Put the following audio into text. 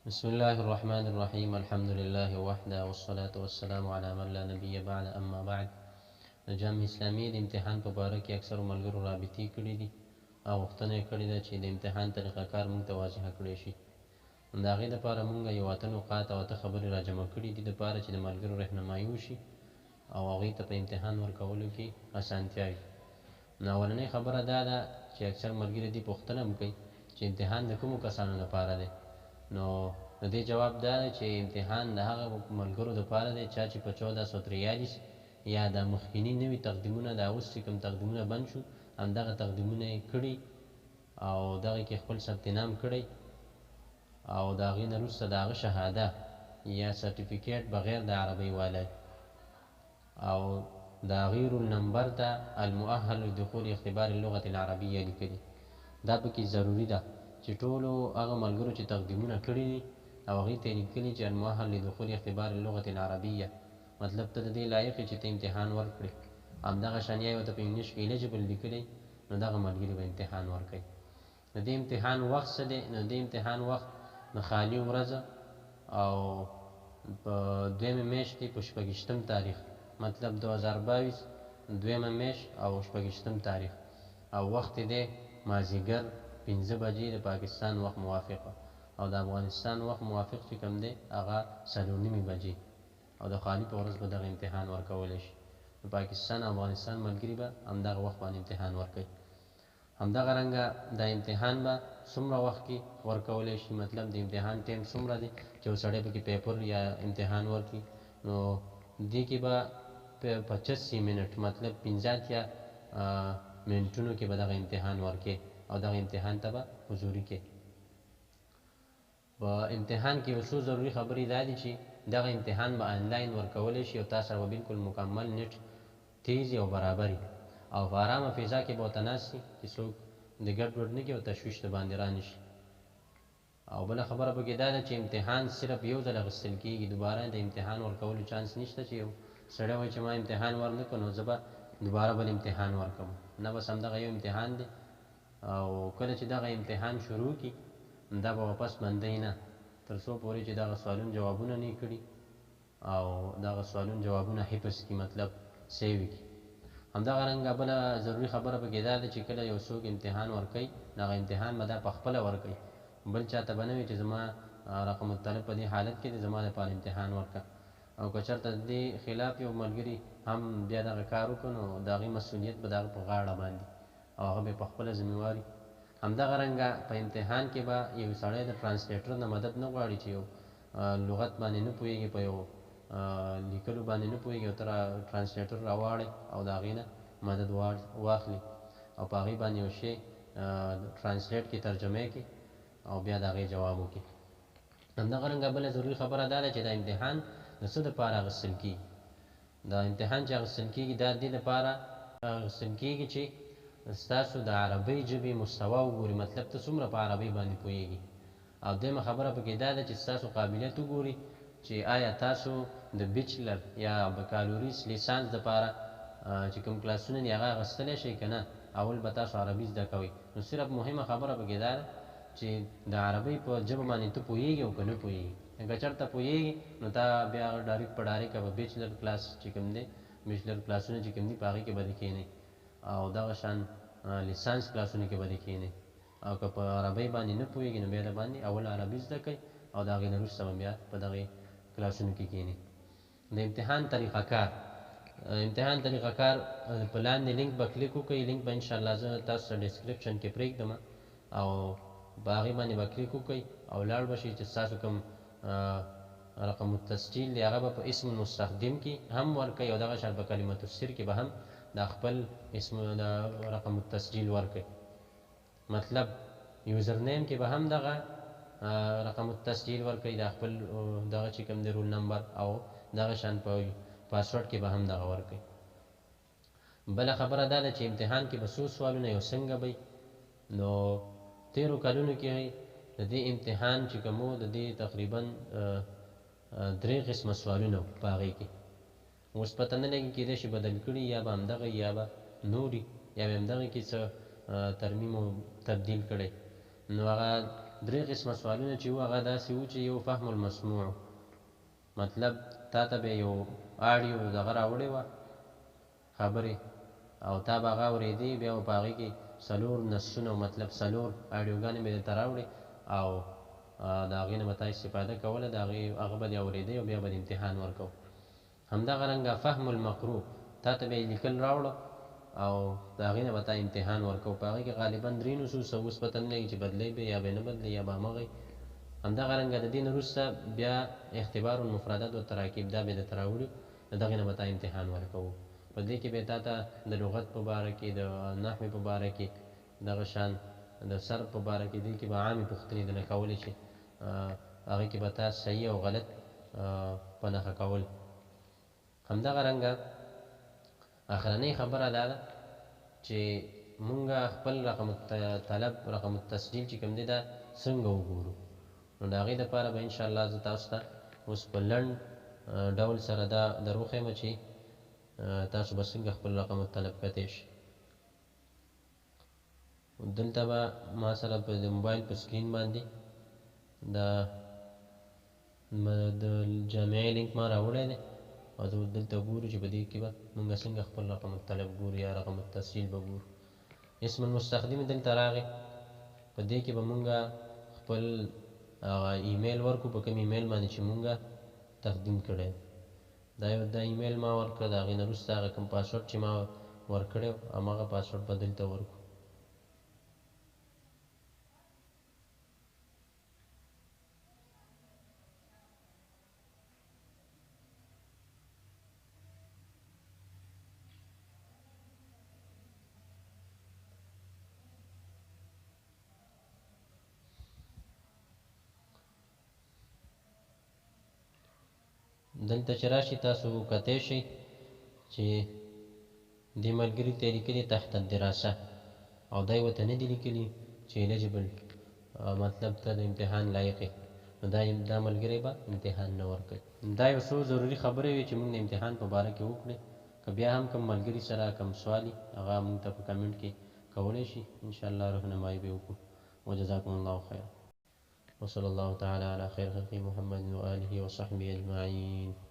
بسم الله الرحمن الرحيم الحمد لله وحده والصلاة والسلام على من لا نبي بعد أما بعد. د جامع اسلامي د امتحان په باره کې اکثرو ملګرو رابطې کړي دي او غوښتنه یې کړې ده چې د امتحان طریقه کار موږ ته واضحه کړی شي. د هغې دپاره موږ یو اته نقاط او اته خبرې راجمع کړي دي دپاره چې د ملګرو رهنمایي وشي او هغوی ته په امتحان ورکولو کې اسانتیا وي. نو اولنۍ خبره دا ده چې اکثر ملګري دې پوښتنه هم کوي چې امتحان د کومو کسانو لپاره دی. نو د دې جواب دا دی چې امتحان د هغه ملګرو دپاره دی چا چې په 1443 یا د مخکیني نوي تقدیمونه د اوس چې کوم تقدیمونه بند شو همدغه تقدیمونه یې کړي او دغه کې خپل ثبت نام کړی او د هغې نه وروسته د هغه شهاده یا سرټیفیکیټ بغیر د عربۍ والی او د هغې رول نمبر ته المؤهل لدخول اختبار اللغة العربیه لیکلي. دا پکې ضروري ده چې ټولو هغه ملګرو چې تقدیمونه کړي دي او هغې ته یې لیکلي چې المؤهل لدخول اختبار اللغة العربیه، مطلب ته د دې لایق چې ته امتحان ورکړې. همدغه شان یا ورته په انګلیش کې ایلیجبل لیکلی نو دغه ملګري به امتحان ورکوي. د دې امتحان وخت څه دی؟ نو د دې امتحان وخت د خالي ورځه او په دویمه میاشتې په 26 تاریخ، مطلب 2022 دویمه میاشت او 26 تاریخ، او وخت یې دی مازدیګر 5 بجې د پاکستان وخت موافق او د افغانستان وخت موافق چې کوم دی هغه 4:30 بجې او د خالي په ورځ به دغه امتحان ورکولی شي. د پاکستان او افغانستان ملګري به همدغه وخت باندې امتحان ورکوي. همدغه رنګه دا امتحان به څومره وخت کې ورکولی شي، مطلب د امتحان ټیم څومره دی چې یو سړی پکې پیپر یا امتحان ورکړي. نو دې کې به 85 منټ مطلب 15 منټونو کې به دغه امتحان ورکړي او دغه امتحان ته به حضوري کې. په امتحان کې یو څو ضروري خبرې دا دي چې دغه امتحان به آنلاین ورکولی شي او تاسو سره به بالکل مکمل نټ تیز او برابري او په ارامه فضا کې به ورته ناست وي چې څوک د ګډوډ نه کړي او تشویش د باندې را نه شي. او بله خبره پکې دا ده چې امتحان صرف یو ځل اخیستل کېږي، دوباره د امتحان ورکولو چانس نشته چې یو سړی وایي چې ما امتحان ورنه کړ نو زه به دوباره بل امتحان ورکوم. نه، بس همدغه یو امتحان دی او کله چې دغه امتحان شروع کړي دا به واپس بندوي نه تر څو پورې چې دغه سوالونو جوابونه نه کړي او دغه سوالونو جوابونه حفظ کړي، مطلب سیو کړي. همدغه رنګه بله ضروري خبره پکې دا ده چې کله یو څوک امتحان ورکوي دغه امتحان به دا په خپله ورکوي، بل چاته به نه وي چې زما رقم الطلب په دې حالت کې دی زما دپاره امتحان ورکړه. او که چېرته د دې خلاف یو ملګري هم بیا دغه کار وکړو نو د هغې مسؤلیت به د هغه په غاړه باندې او هغه به یې په خپله ذمهواري. همدغه رنګه په امتحان کې به یو سړی د ټرانسلیټر نه مدد نه غواړي چې یو لغت باندې نه پوهېږي، په یو لیکلو باندې نه پوهېږي او ته ټرانسلیټر راواړئ او د هغې نه مدد واخلي او په هغې باندې یو شی ټرانسلیټ کې ترجمه یې کړي او بیا د هغې جواب وکړي. همدغه رنګه بله ضروري خبره دا ده چې دا امتحان د څه دپاره اخیستل کېږي. دا امتحان چې اخیستل کېږي دا دې دپاره اخیستل کېږي چې ستاسو د عربۍ ژبې مستوا وګوري، مطلب ته څومره په عربۍ باندې پوهېږي. او دویمه خبره پکې دا ده چې ستاسو قابلیت وګوري چې آیا تاسو د بیچلر یا بکالوریس لیسانس دپاره چې کوم کلاسونه دي هغه اخیستلی شئ که نه. اول به تاسو عربي زده کوئ نو صرف مهمه خبره پکې دا ده چې د عربۍ په ژبه باندې ته پوهېږي او که نه پوهېږي. که چېرته پوهېږي نو تا بیا ډایرکټ په ډایرکټ به بیچلر کلاس چې کوم دی بیچلر کلاسونه چې کوم دي په هغې کې به دې کښېنئ او دغه شان لیسانس کلاسونو کې به دې کښېنئ. او که په عربۍ باندې نه پوهېږي نو بیا د باندې اول عربي زده کوئ او د هغې نه وروسته به بیا په دغې کلاسونو کې کښېنئ. د امتحان طریقه کار، امتحان طریقه کار په لاندې لینک به کلیک وکړئ. لینک به انشاءالله زه تاسو ته ډسکرپشن کې پرېږدم او په هغې باندې به کلیک وکړئ او لاړ به شئ چې ستاسو کوم رقم التسجیل دی هغه به په اسم المستخدم کې هم ورکړئ او دغه شان په کلمة السر کې به هم دا خپل اسم د رقم التسجیل ورکړئ، مطلب یوزر نیم کې به هم دغه رقم التسجیل ورکړئ دا خپل دغه چې کوم دی رول نمبر او دغه شان په پاسورډ کې به هم دغه ورکړئ. بله خبره دا ده چې امتحان کې به څو سوالونه یو څنګه به نو تیرو کلونو کې د دې امتحان چې کوم د دې تقریبا 3 قسمه سوالونه په هغې کې اوس پته نه لګي کېدای شي بدل کړي یا به همدغه یا به نوري یا به همدغه کې څه ترمیم او تبدیل کړی. نو هغه درې قسمه سوالونه چې وو هغه داسې وو چې یو فهم المسموع، مطلب تا ته به یو آډیو دغه راوړې وه خبرې او تا به هغه اورېدې، بیا به په هغې کې څلور نصونه مطلب څلور آډیوګانې به درته راوړې او د هغې نه به تا استفاده کوله، د هغه به دې اورېدی او بیا به دې امتحان ورکو. همدغه رنګه فهم المقروء تا ته به یې لیکل راوړه او د هغې نه به تا امتحان ورکو. په هغې کې غالبا درې نصوص اوس پته نه لګي چې بدلی به یا به نه بدلی یا به همغه. همدغه رنګه د دې نه وروسته بیا اختبار المفردات والتراکیب دا به درته راوړي، د دغې نه به تا امتحان ورکوو. په دې کې به تا ته د لغت په باره کې، د نحوې په باره کې، دغه شان د صرف په باره کې، دې کې به عامې پوښتنې درنه کولی شي، هغې کې به تا صحیح او غلط په نښه کول. همدغه رنګه اخرنۍ خبره دا ده چې مونږ خپل رقم طلب رقم التسجیل چې کوم دی دا څنګه وګورو. نو د هغې دپاره به انشاءالله زه تاسو ته اوس په لنډ ډول سره دا در وښیم چې تاسو به څنګه خپل رقم الطلب کتی شي. دلته به ما سره په د موبایل په سکرین باندې د جامعې لینک ما راوړی دی او زه دلته ګورو چې په دې کې به مونږ څنګه خپل رقم الطلب ګورو یا رقم التسجیل به ګورو. اسم المستخدم دلته راغی، په دې کې به مونږ خپل ایمیل ورکو، په کوم ایمیل باندې چې مونږ تقدیم کړی دا ایمیل ما ورکړه، د هغې نه وروسته هغه کوم پاسورډ چې ما ورکړی همغه پاسورډ به دلته ورکړو. دلته چې راشي تاسو کتی شئ چې دې ملګري ته یې لیکلي تحت الدراسه او دا یې ورته نه دي لیکلي چې الیجبل مطلب ته د امتحان لایق یې، نو دا ملګری به امتحان نه ورکوي. دا یو څو ضروري خبرې وې چې موږ د امتحان په باره کې وکړې. که بیا هم کوم ملګري سره کوم سوال وي هغه موږ ته په کمنټ کې کولی شي، انشاءالله رهنمایي به وکړو. وجزاکم الله خیر. وصلى الله تعالى على خير خلق محمد وآله وصحبه أجمعين.